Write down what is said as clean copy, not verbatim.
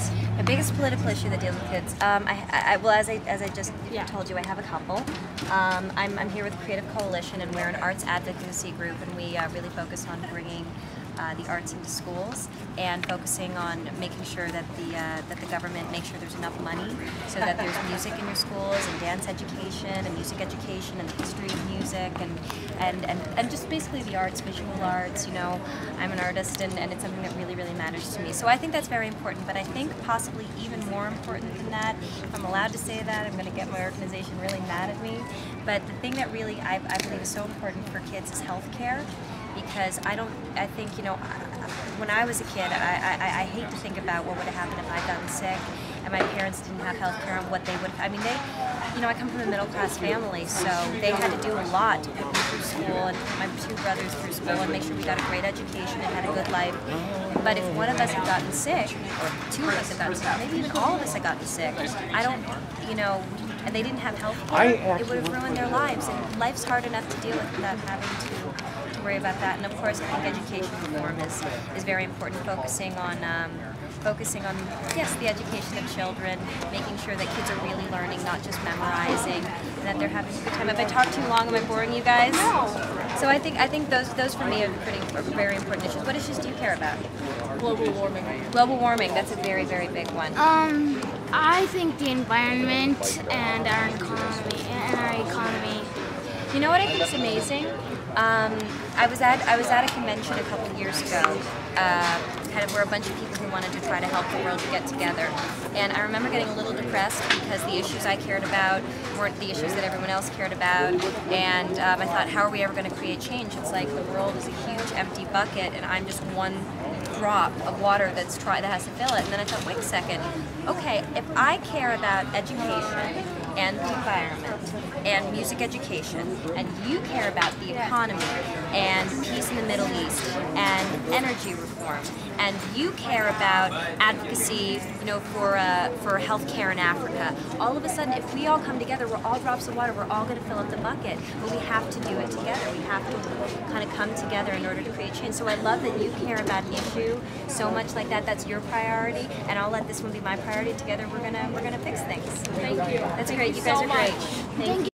kids. The biggest political issue that deals with kids. Well, as I just told you, I have a couple. I'm here with Creative Coalition, and we're an arts advocacy group, and we really focus on bringing the arts into schools and focusing on making sure that the government makes sure there's enough money so that there's music in your schools and dance education and music education and the history of music and just basically the arts, visual arts. You know, I'm an artist and it's something that really, really matters to me. So I think that's very important, but I think possibly even more important than that, if I'm allowed to say that, I'm going to get my organization really mad at me, but the thing that really I believe is so important for kids is health care. Because I think, you know, when I was a kid, I hate to think about what would have happened if I'd gotten sick and my parents didn't have health care and what they would, I mean, you know, I come from a middle class family, so they had to do a lot to put me through school and put my two brothers through school and make sure we got a great education and had a good life. But if one of us had gotten sick, or two of us had gotten sick, maybe even all of us had gotten sick, you know, and they didn't have health care, it would have ruined their lives. And life's hard enough to deal with without having to worry about that. And of course, I think education reform is very important, focusing on yes, the education of children, making sure that kids are really learning, not just memorizing, and that they're having a good time. Have I talked too long? Am I boring you guys? No. So I think those for me are very important issues. What issues do you care about? Global warming. Global warming, that's a very, very big one. I think the environment and our economy. You know what I think is amazing? I was at a convention a couple years ago, kind of where a bunch of people who wanted to try to help the world get together. And I remember getting a little depressed because the issues I cared about weren't the issues that everyone else cared about. And I thought, how are we ever going to create change? It's like the world is a huge empty bucket, and I'm just one drop of water that has to fill it. And then I thought, wait a second, okay, if I care about education and the environment and music education, and you care about the economy and peace in the Middle East and energy reform, and you care about advocacy, you know, for health care in Africa, all of a sudden, if we all come together, we're all drops of water, we're all going to fill up the bucket, but we have to do it together. We have to kind of come together in order to create change. So I love that you care about an issue so much like that. That's your priority, and I'll let this one be my priority. Together, we're gonna fix things. Thank you. That's great. You guys are great. Thank you.